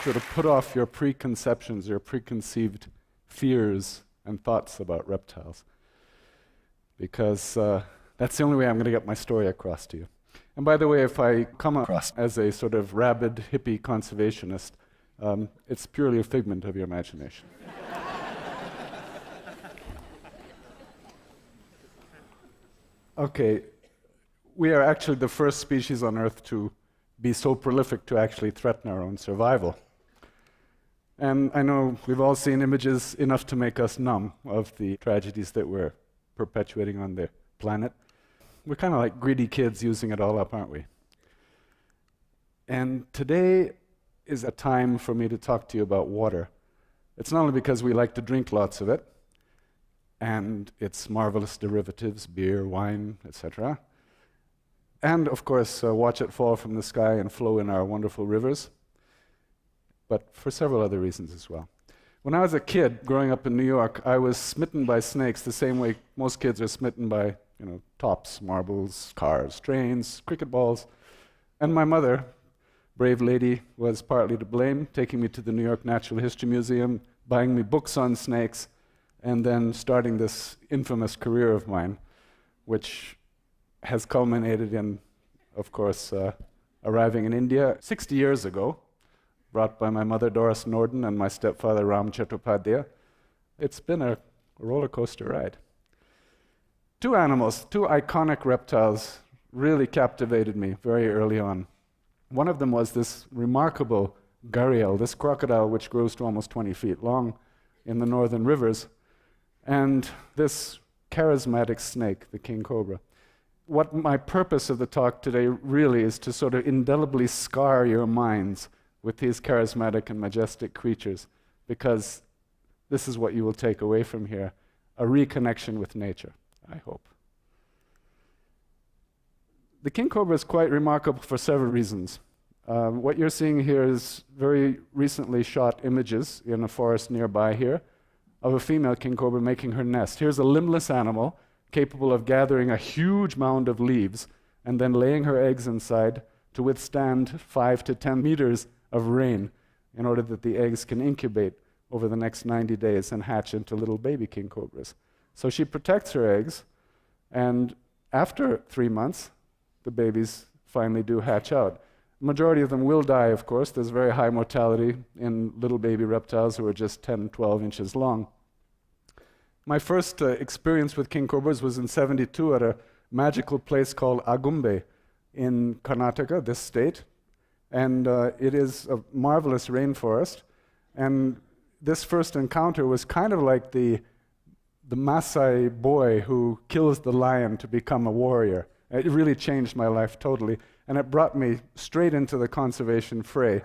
want you to put off your preconceptions, your preconceived fears and thoughts about reptiles, because that's the only way I'm going to get my story across to you. And by the way, if I come across as a sort of rabid hippie conservationist, it's purely a figment of your imagination. Okay, we are actually the first species on Earth to be so prolific to actually threaten our own survival. And I know we've all seen images enough to make us numb of the tragedies that we're perpetuating on the planet. We're kind of like greedy kids using it all up, aren't we? And today is a time for me to talk to you about water. It's not only because we like to drink lots of it, and its marvelous derivatives, beer, wine, etc., and of course watch it fall from the sky and flow in our wonderful rivers, but for several other reasons as well. When I was a kid growing up in New York, I was smitten by snakes the same way most kids are smitten by, tops, marbles, cars, trains, cricket balls. And my mother, brave lady, was partly to blame, taking me to the New York Natural History Museum, buying me books on snakes, and then starting this infamous career of mine, which has culminated in, of course, arriving in India 60 years ago, brought by my mother Doris Norden and my stepfather Ram Chattopadhyay. It's been a roller coaster ride. Two animals, two iconic reptiles, really captivated me very early on. One of them was this remarkable gharial, this crocodile which grows to almost 20 feet long in the northern rivers, and this charismatic snake, the king cobra. What my purpose of the talk today really is to sort of indelibly scar your minds with these charismatic and majestic creatures, because this is what you will take away from here, a reconnection with nature, I hope. The king cobra is quite remarkable for several reasons. What you're seeing here is very recently shot images in a forest nearby here of a female king cobra making her nest. Here's a limbless animal capable of gathering a huge mound of leaves and then laying her eggs inside to withstand 5 to 10 meters of rain in order that the eggs can incubate over the next 90 days and hatch into little baby king cobras. So she protects her eggs, and after 3 months, the babies finally do hatch out. The majority of them will die, of course. There's very high mortality in little baby reptiles who are just 10, 12 inches long. My first experience with king cobras was in '72 at a magical place called Agumbe in Karnataka, this state. And it is a marvelous rainforest. And this first encounter was kind of like the Maasai boy who kills the lion to become a warrior. It really changed my life totally. And it brought me straight into the conservation fray.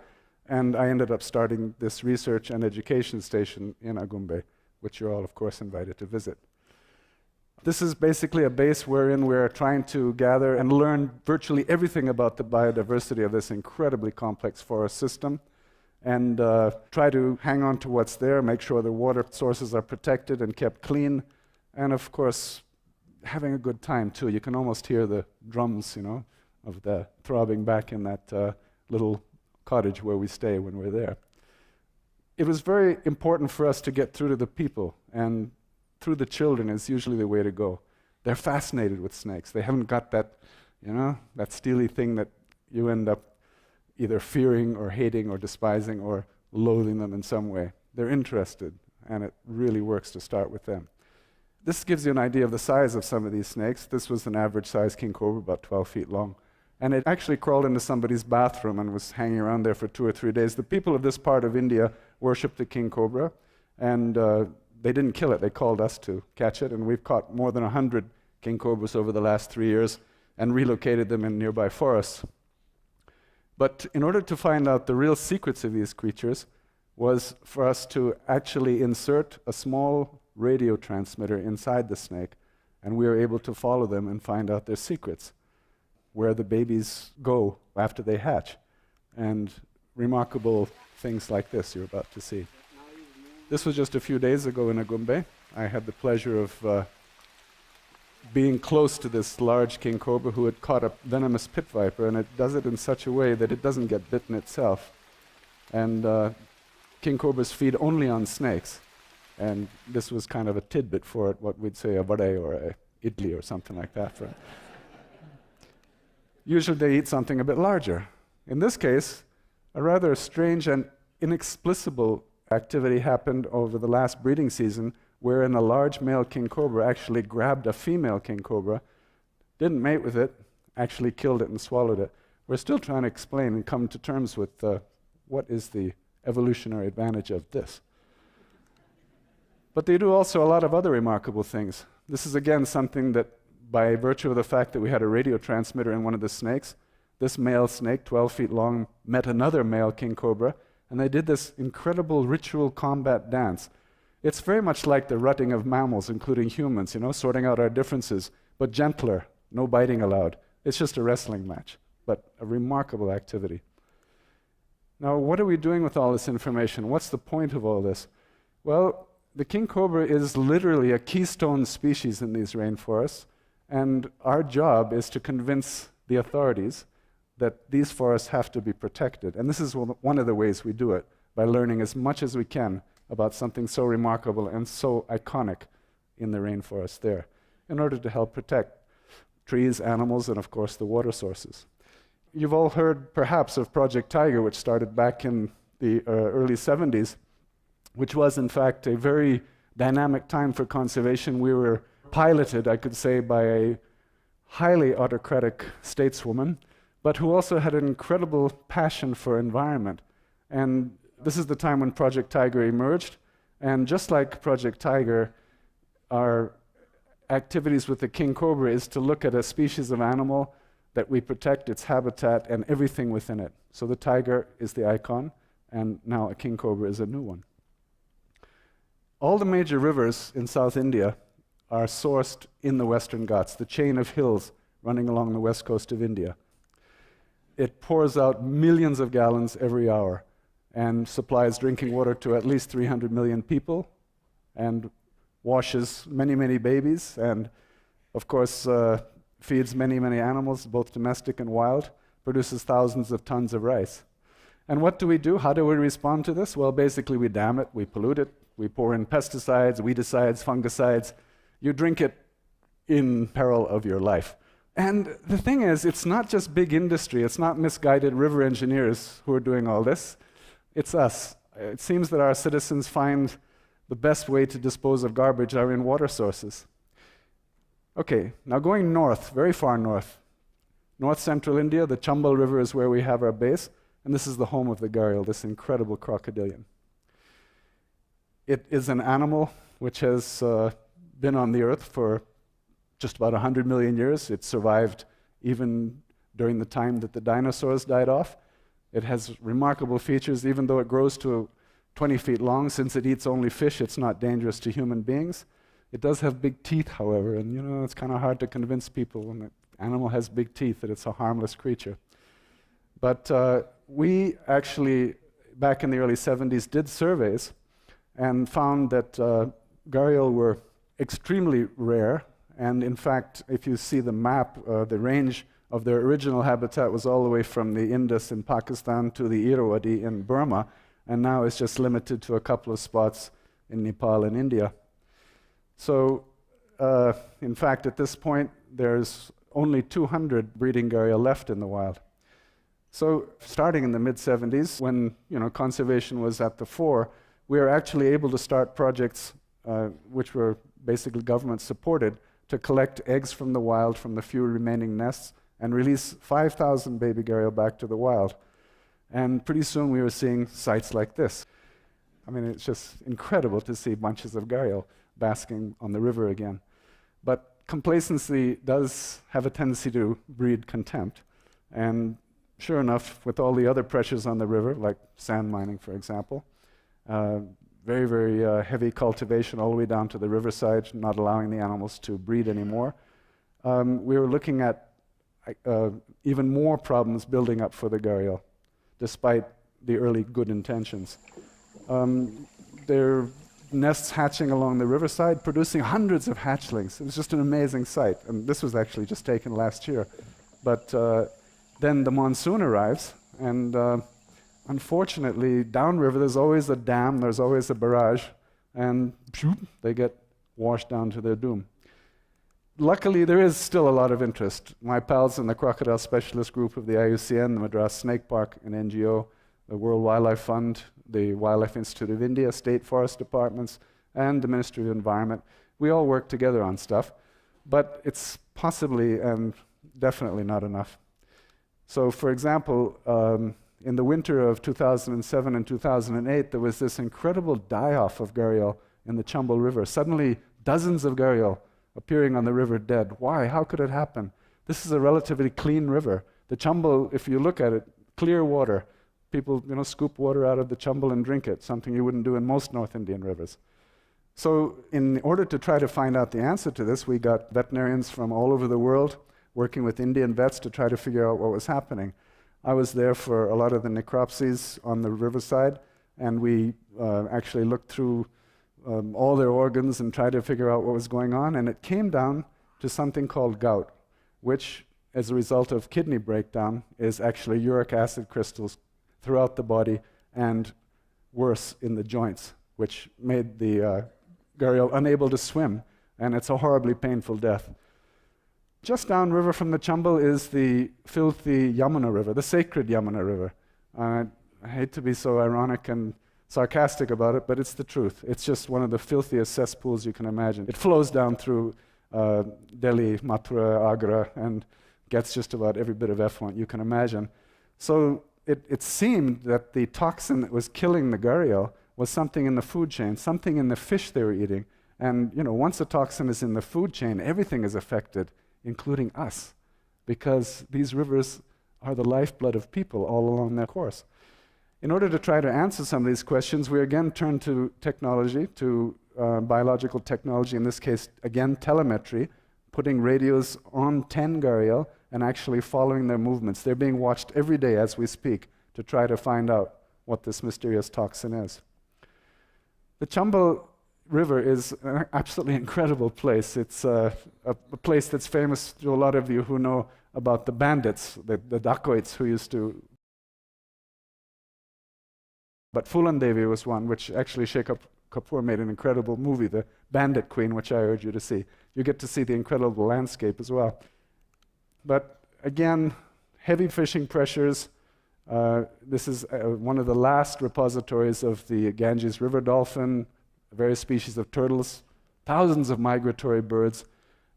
And I ended up starting this research and education station in Agumbe, which you're all, of course, invited to visit. This is basically a base wherein we're trying to gather and learn virtually everything about the biodiversity of this incredibly complex forest system, and try to hang on to what's there, make sure the water sources are protected and kept clean, and of course, having a good time too. You can almost hear the drums, of the throbbing back in that little cottage where we stay when we're there. It was very important for us to get through to the people, and through the children is usually the way to go. They're fascinated with snakes. They haven't got that, that steely thing that you end up either fearing or hating or despising or loathing them in some way. They're interested, and it really works to start with them. This gives you an idea of the size of some of these snakes. This was an average size king cobra, about 12 feet long. And it actually crawled into somebody's bathroom and was hanging around there for 2 or 3 days. The people of this part of India worship the king cobra, and they didn't kill it. They called us to catch it, and we've caught more than 100 king cobras over the last 3 years and relocated them in nearby forests. But in order to find out the real secrets of these creatures was for us to actually insert a small radio transmitter inside the snake, and we were able to follow them and find out their secrets, where the babies go after they hatch, and remarkable things like this you're about to see. This was just a few days ago in Agumbe. I had the pleasure of being close to this large king cobra who had caught a venomous pit viper, and it does it in such a way that it doesn't get bitten itself. And king cobras feed only on snakes. And this was kind of a tidbit for it, what we'd say a vade or a idli or something like that. Usually they eat something a bit larger. In this case, a rather strange and inexplicable activity happened over the last breeding season, wherein a large male king cobra actually grabbed a female king cobra, didn't mate with it, actually killed it and swallowed it. We're still trying to explain and come to terms with what is the evolutionary advantage of this. But they do also a lot of other remarkable things. This is again something that, by virtue of the fact that we had a radio transmitter in one of the snakes, this male snake, 12 feet long, met another male king cobra, and they did this incredible ritual combat dance. It's very much like the rutting of mammals, including humans, sorting out our differences, but gentler, no biting allowed. It's just a wrestling match, but a remarkable activity. Now, what are we doing with all this information? What's the point of all this? Well, the king cobra is literally a keystone species in these rainforests, and our job is to convince the authorities that these forests have to be protected. And this is one of the ways we do it, by learning as much as we can about something so remarkable and so iconic in the rainforest there, in order to help protect trees, animals, and of course the water sources. You've all heard perhaps of Project Tiger, which started back in the early 70s, which was in fact a very dynamic time for conservation. We were piloted, I could say, by a highly autocratic stateswoman, but who also had an incredible passion for environment. And this is the time when Project Tiger emerged. And just like Project Tiger, our activities with the king cobra is to look at a species of animal that we protect, its habitat, and everything within it. So the tiger is the icon, and now a king cobra is a new one. All the major rivers in South India are sourced in the Western Ghats, the chain of hills running along the west coast of India. It pours out millions of gallons every hour and supplies drinking water to at least 300 million people and washes many, many babies and, of course, feeds many, many animals, both domestic and wild, produces thousands of tons of rice. And what do we do? How do we respond to this? Well, basically we dam it, we pollute it, we pour in pesticides, weedicides, fungicides. You drink it in peril of your life. And the thing is, it's not just big industry, it's not misguided river engineers who are doing all this, it's us. It seems that our citizens find the best way to dispose of garbage are in water sources. Okay, now going north, very far north, north-central India, the Chambal River is where we have our base, and this is the home of the gharial, this incredible crocodilian. It is an animal which has been on the earth for just about 100 million years. It survived even during the time that the dinosaurs died off. It has remarkable features, even though it grows to 20 feet long. Since it eats only fish, it's not dangerous to human beings. It does have big teeth, however, and it's kind of hard to convince people when an animal has big teeth that it's a harmless creature. But we actually, back in the early 70s, did surveys and found that gharial were extremely rare. And in fact, if you see the map, the range of their original habitat was all the way from the Indus in Pakistan to the Irrawaddy in Burma, and now it's just limited to a couple of spots in Nepal and India. So, in fact, at this point, there's only 200 breeding gharial left in the wild. So, starting in the mid-70s, when conservation was at the fore, we were actually able to start projects which were basically government-supported to collect eggs from the wild, from the few remaining nests, and release 5,000 baby gharial back to the wild. And pretty soon we were seeing sights like this. I mean, it's just incredible to see bunches of gharial basking on the river again. But complacency does have a tendency to breed contempt. And sure enough, with all the other pressures on the river, like sand mining, for example, very, very heavy cultivation all the way down to the riverside, not allowing the animals to breed anymore, we were looking at even more problems building up for the gharial, despite the early good intentions. There are nests hatching along the riverside, producing hundreds of hatchlings. It was just an amazing sight. And this was actually just taken last year. But then the monsoon arrives, and unfortunately, downriver, there's always a dam, there's always a barrage, and they get washed down to their doom. Luckily, there is still a lot of interest. My pals in the crocodile specialist group of the IUCN, the Madras Snake Park, an NGO, the World Wildlife Fund, the Wildlife Institute of India, state forest departments, and the Ministry of Environment, we all work together on stuff, but it's possibly and definitely not enough. So, for example, in the winter of 2007 and 2008, there was this incredible die-off of gharial in the Chambal River. Suddenly, dozens of gharial appearing on the river dead. Why? How could it happen? This is a relatively clean river. The Chambal, if you look at it, clear water. People, scoop water out of the Chambal and drink it, something you wouldn't do in most North Indian rivers. So in order to try to find out the answer to this, we got veterinarians from all over the world working with Indian vets to try to figure out what was happening. I was there for a lot of the necropsies on the riverside, and we actually looked through all their organs and tried to figure out what was going on, and it came down to something called gout, which, as a result of kidney breakdown, is actually uric acid crystals throughout the body and worse in the joints, which made the gharial unable to swim, and it's a horribly painful death. Just downriver from the Chambal is the filthy Yamuna River, the sacred Yamuna River. I hate to be so ironic and sarcastic about it, but it's the truth. It's just one of the filthiest cesspools you can imagine. It flows down through Delhi, Mathura, Agra, and gets just about every bit of effluent you can imagine. So it seemed that the toxin that was killing the gharial was something in the food chain, something in the fish they were eating. And once a toxin is in the food chain, everything is affected, including us, because these rivers are the lifeblood of people all along their course. In order to try to answer some of these questions, we again turn to technology, to biological technology, in this case, again, telemetry, putting radios on 10 gharial and actually following their movements. They're being watched every day as we speak to try to find out what this mysterious toxin is. The Chambal River is an absolutely incredible place. It's a place that's famous to a lot of you who know about the bandits, the dacoits who used to. But Fulan Devi was one, which actually Shekhar Kapoor made an incredible movie, The Bandit Queen, which I urge you to see. You get to see the incredible landscape as well. But again, heavy fishing pressures. This is one of the last repositories of the Ganges river dolphin, various species of turtles, thousands of migratory birds,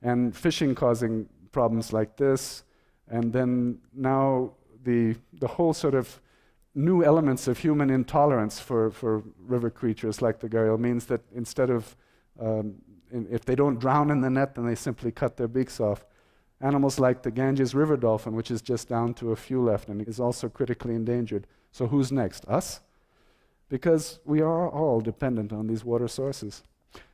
and fishing causing problems like this. And then now the whole sort of new elements of human intolerance for river creatures like the gharial means that instead of, if they don't drown in the net, then they simply cut their beaks off. Animals like the Ganges river dolphin, which is just down to a few left and is also critically endangered. So who's next? Us? Because we are all dependent on these water sources.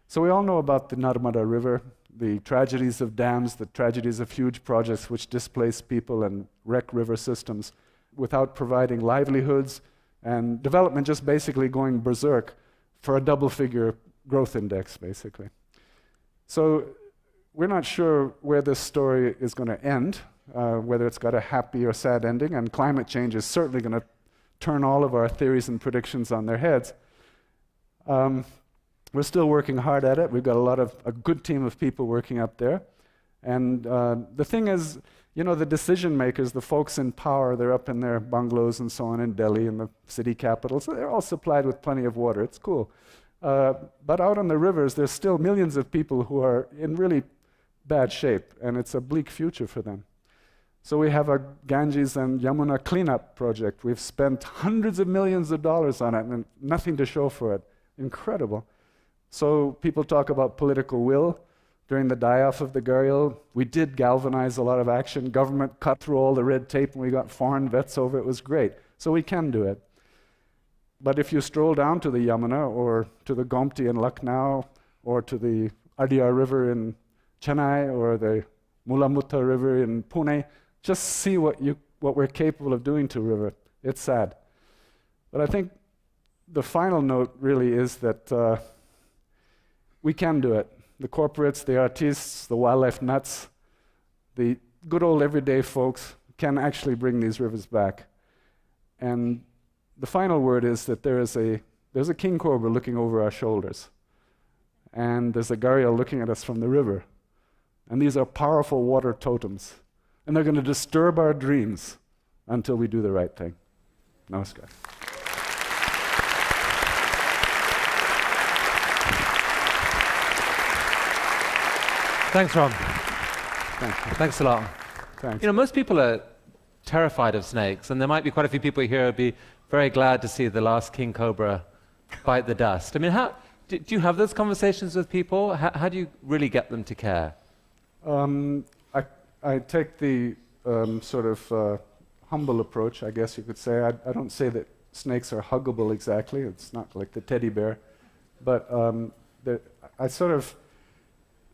So we all know about the Narmada River, the tragedies of dams, the tragedies of huge projects which displace people and wreck river systems without providing livelihoods, and development just basically going berserk for a double-figure growth index, basically. So we're not sure where this story is going to end, whether it's got a happy or sad ending, and climate change is certainly going to turn all of our theories and predictions on their heads. We're still working hard at it. We've got a good team of people working up there. And the thing is, the decision makers, the folks in power, they're up in their bungalows and so on in Delhi and the city capital, so they're all supplied with plenty of water. It's cool. But out on the rivers, there's still millions of people who are in really bad shape, and it's a bleak future for them. So we have a Ganges and Yamuna cleanup project. We've spent hundreds of millions of dollars on it and nothing to show for it. Incredible. So people talk about political will. During the die-off of the gharial, we did galvanize a lot of action. Government cut through all the red tape and we got foreign vets over. It was great. So we can do it. But if you stroll down to the Yamuna or to the Gomti in Lucknow or to the Adyar River in Chennai or the Mulamutta River in Pune, just see what we're capable of doing to a river. It's sad. But I think the final note really is that we can do it. The corporates, the artists, the wildlife nuts, the good old everyday folks can actually bring these rivers back. And the final word is that there's a king cobra looking over our shoulders, and there's a gharial looking at us from the river. And these are powerful water totems, and they're going to disturb our dreams until we do the right thing. Namaskar. Thanks, Rom. Thank you. Thanks a lot. Thanks. You know, most people are terrified of snakes, and there might be quite a few people here who'd be very glad to see the last king cobra bite the dust. I mean, do you have those conversations with people? How do you really get them to care? I take the sort of humble approach, I guess you could say. I don't say that snakes are huggable exactly. It's not like the teddy bear. But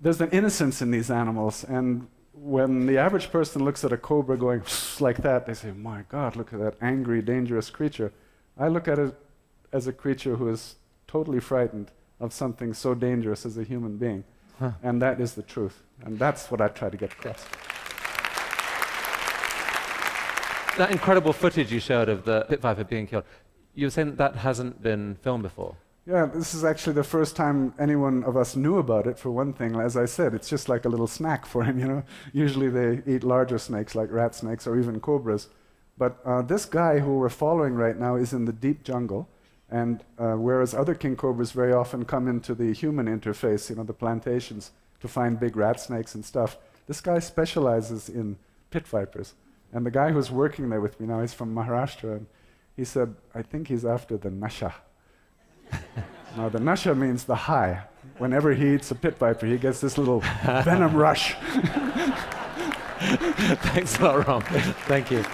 there's an innocence in these animals. And when the average person looks at a cobra going like that, they say, my God, look at that angry, dangerous creature. I look at it as a creature who is totally frightened of something so dangerous as a human being. Huh. And that is the truth. And that's what I try to get across. That incredible footage you showed of the pit viper being killed, you were saying that hasn't been filmed before? Yeah, this is actually the first time anyone of us knew about it, for one thing. As I said, it's just like a little snack for him, you know. Usually they eat larger snakes like rat snakes or even cobras. But this guy who we're following right now is in the deep jungle. And whereas other king cobras very often come into the human interface, you know, the plantations, to find big rat snakes and stuff, this guy specializes in pit vipers. And the guy who's working there with me now, he's from Maharashtra, and he said, I think he's after the nasha. Now, the nasha means the high. Whenever he eats a pit viper, he gets this little venom rush. Thanks a lot, Rom. Thank you.